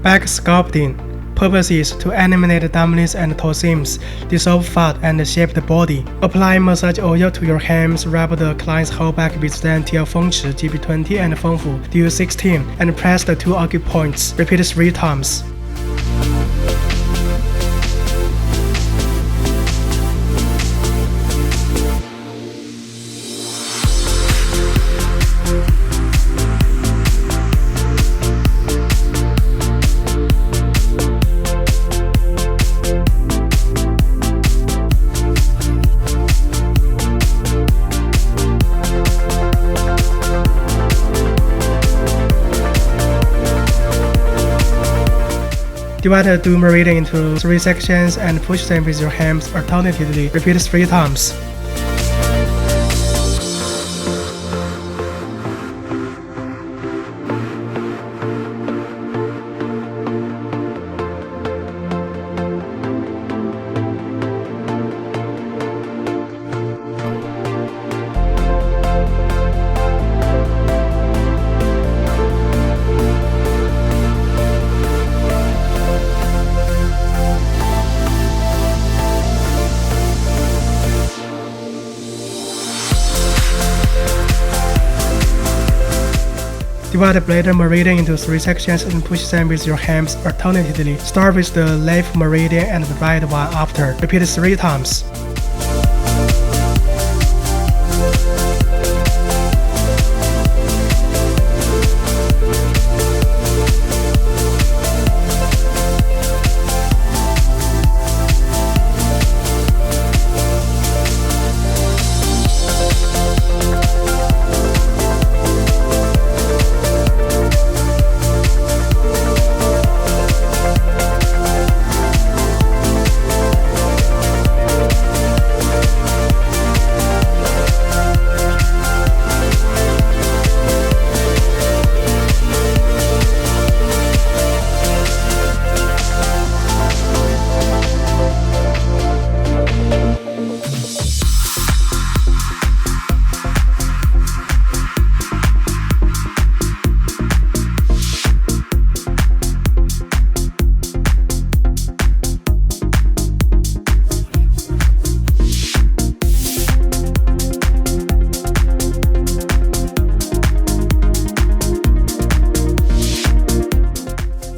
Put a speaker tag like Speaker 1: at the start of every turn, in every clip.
Speaker 1: Back sculpting. Purpose is to eliminate dampness and toe seams, dissolve fat, and shape the body. Apply massage oil to your hands, rub the client's whole back with stand till 风池 GB20 and 丰腹 DU16, and press the 2 acupoints. Repeat 3 times. Divide the dual meridian into 3 sections and push them with your hands alternately. Repeat 3 times. Divide the blade meridian into 3 sections and push them with your hands alternately. Start with the left meridian and the right one after. Repeat 3 times.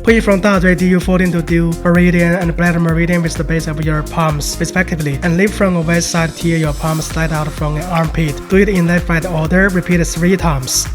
Speaker 1: Push from 大椎 DU14 to dual meridian and blade meridian with the base of your palms respectively, and lift from the west side till your palms slide out from the armpit. Do it in left-right order. Repeat 3 times.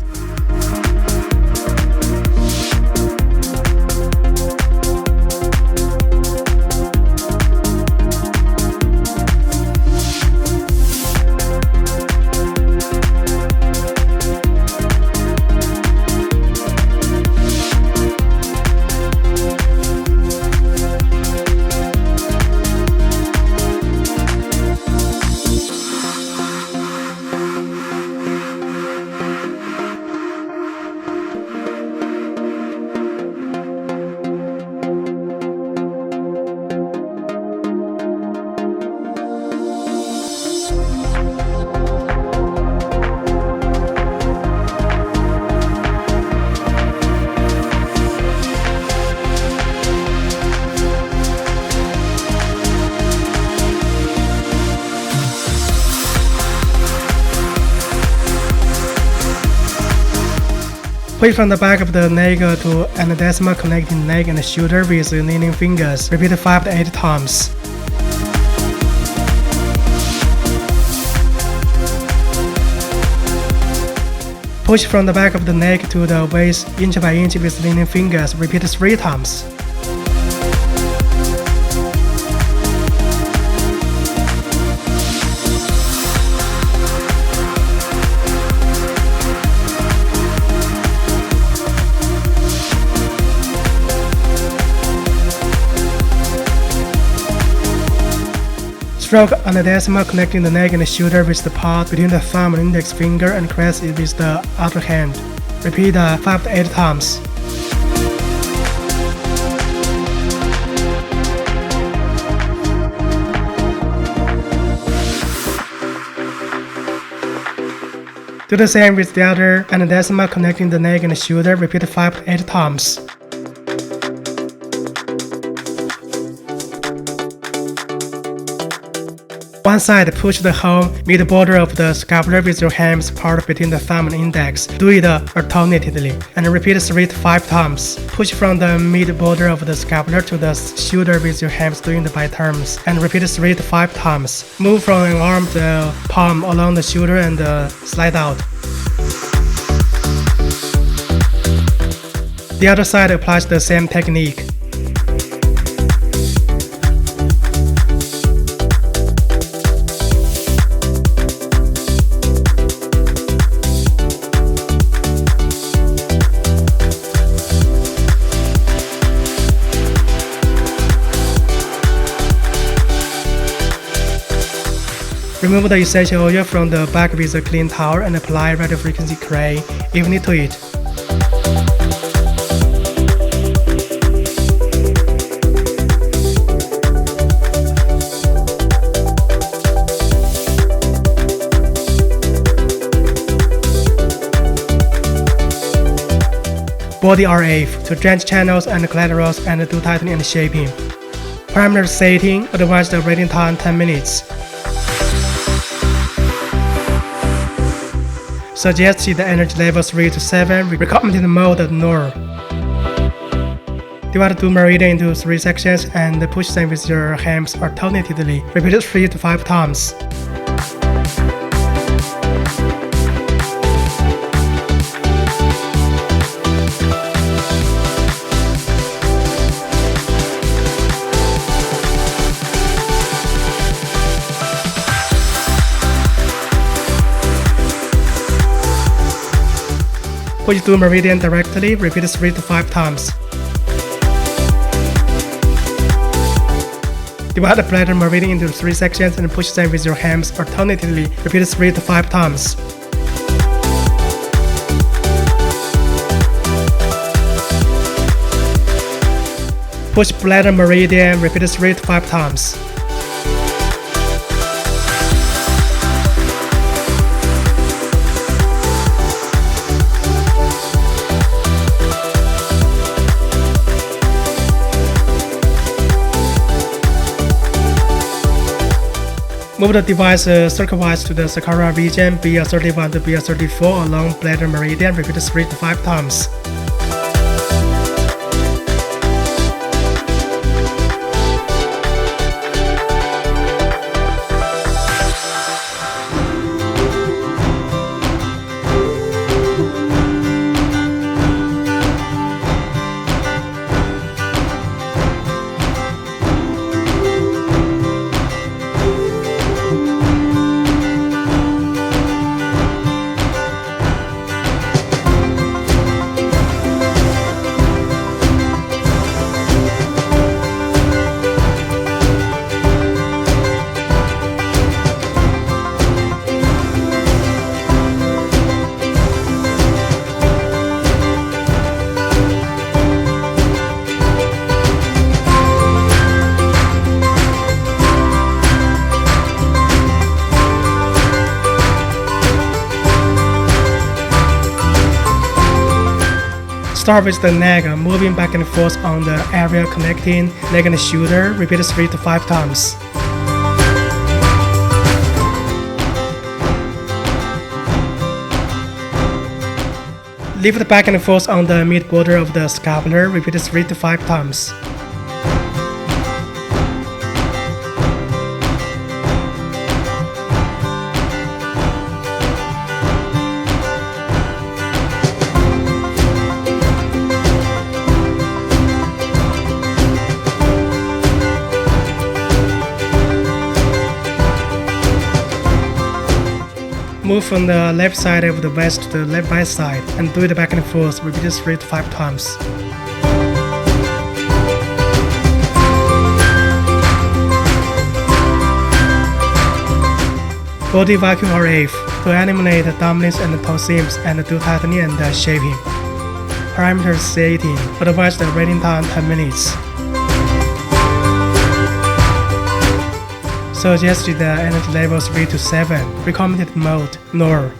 Speaker 1: Push from the back of the neck to anadesma connecting neck and shoulder with kneeling fingers. Repeat 5 to 8 times. Push from the back of the neck to the waist inch by inch with kneeling fingers. Repeat 3 times. Stroke anadesma connecting the neck and shoulder with the part between the thumb and index finger and press it with the other hand. Repeat 5 to 8 times. Do the same with the other anadesma connecting the neck and shoulder. Repeat 5 to 8 times. One side, push the whole mid border of the scapular with your hands part between the thumb and index. Do it alternately, and repeat 3 to 5 times. Push from the mid border of the scapular to the shoulder with your hands doing the by turns, and repeat 3 to 5 times. Move from an arm to the palm along the shoulder and slide out. The other side applies the same technique. Remove the essential oil from the back with a clean towel and apply radio frequency clay evenly to it. Body RF to drench channels and collaterals and do tightening and shaping. Parameter setting, advanced rating time 10 minutes. Suggested energy level 3 to 7, recommended mode null. Divide 2 meridian into 3 sections and push them with your hands alternately. Repeat 3 to 5 times. Push 2 meridian directly, repeat 3 to 5 times. Divide the bladder meridian into 3 sections and push them with your hands alternately, repeat 3 to 5 times. Push bladder meridian, repeat 3 to 5 times. Move the device circlewise to the sacral region BL31 to BL34 along bladder meridian, repeat 3 to 5 times. Start with the neck, moving back and forth on the area connecting neck and shoulder, repeat 3 to 5 times. Lift back and forth on the mid border of the scapular, repeat 3 to 5 times. Move from the left side of the vest to the left right side and do it back and forth, repeat 3 to 5 times. Body vacuum RF to eliminate dominance and toe seams and do tightening and shaping. Parameter setting, advised rating time 10 minutes. Suggested energy level 3 to 7, recommended mode null.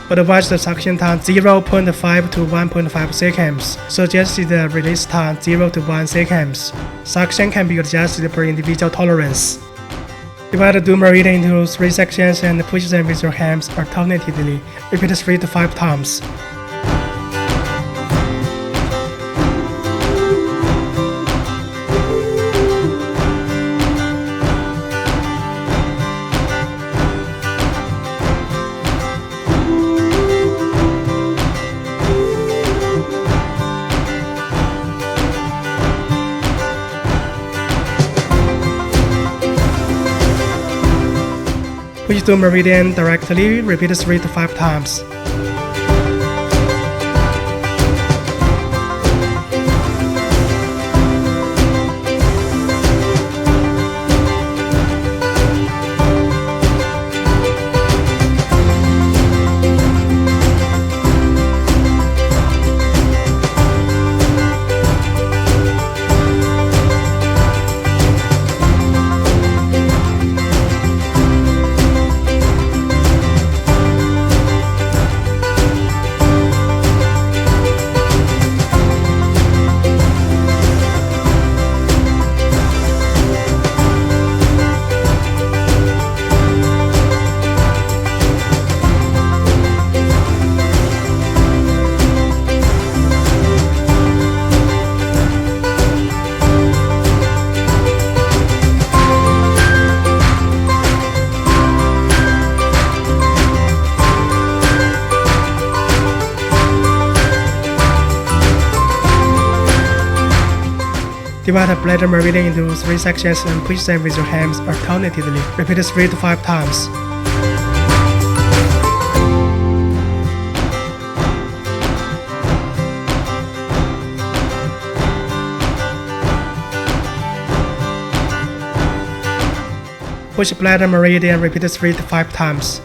Speaker 1: Advised suction time 0.5 to 1.5 seconds. Suggested release time 0 to 1 seconds. Suction can be adjusted per individual tolerance. Divide the dual meridian into 3 sections and push them with your hands alternately. Repeat 3 to 5 times. Push the meridian directly, repeat 3 to 5 times. Divide the bladder meridian into 3 sections and push them with your hands alternately. Repeat 3 to 5 times. Push bladder meridian, repeat 3 to 5 times.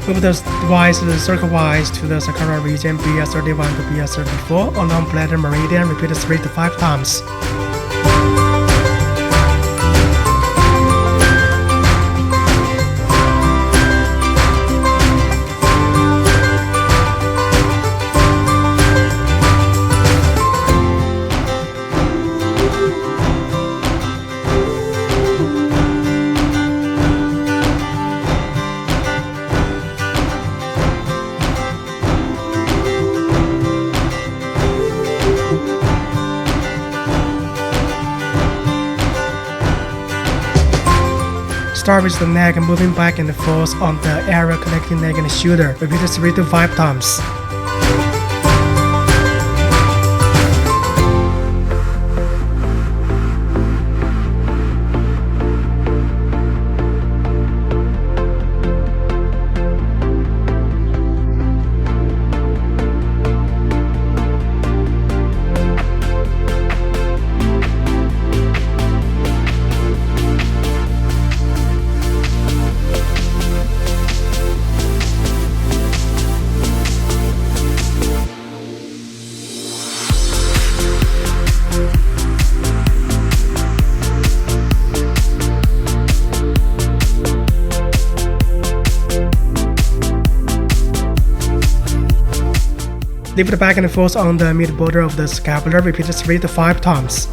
Speaker 1: Move the device circle-wise to the sacral region BS31 to BS34 along bladder meridian. Repeat 3 to 5 times. Start with the neck, moving back and forth on the area connecting neck and shoulder. Repeat 3 to 5 times. Lift back and forth on the mid border of the scapula, repeat 3 to 5 times.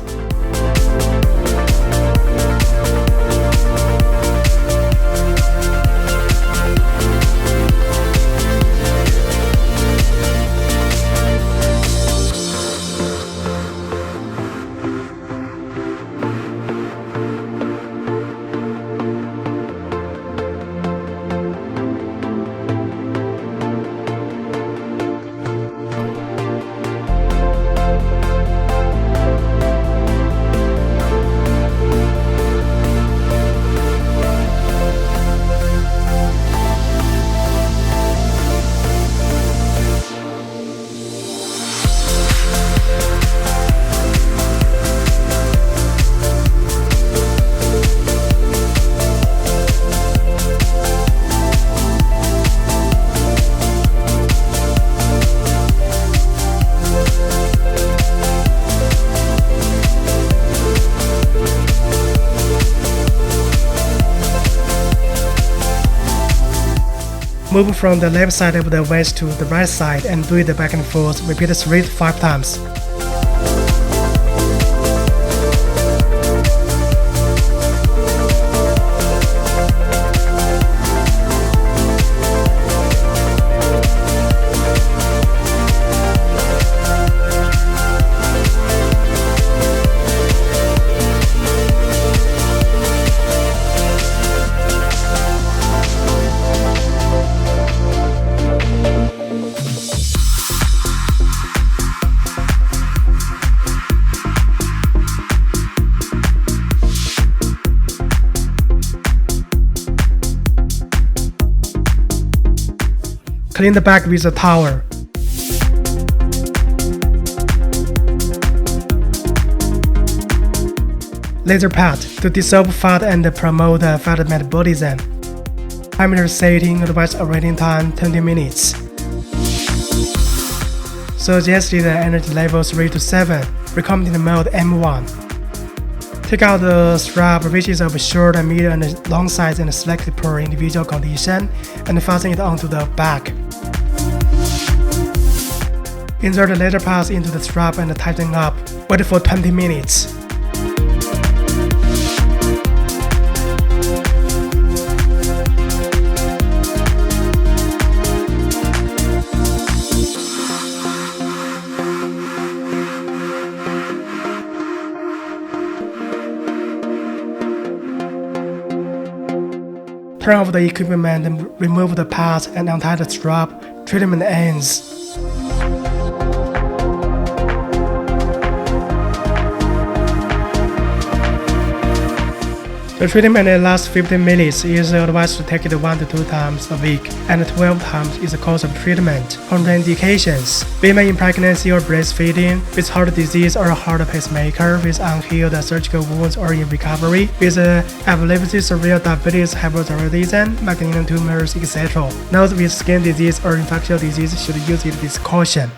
Speaker 1: Move from the left side of the waist to the right side and do it back and forth, repeat 3 to 5 times. Clean the back with a towel. Laser pad to dissolve fat and promote fat metabolism. Parameter setting, advised operating time 20 minutes. Suggested energy level 3 to 7, recommended mode M1. Take out the strap, which is of short, medium, and long size and selected per individual condition, and fasten it onto the back. Insert the laser pads into the strap and tighten up. Wait for 20 minutes. Turn off the equipment and remove the pads and untie the strap. Treatment ends. The treatment lasts 15 minutes. It is advised to take it 1 to 2 times a week, and 12 times is the course of treatment. Contraindications: women in pregnancy or breastfeeding, with heart disease or a heart pacemaker, with unhealed surgical wounds or in recovery, with epilepsy, severe diabetes, hypothyroidism, malignant tumors, etc. Those with skin disease or infectious disease should use it with caution.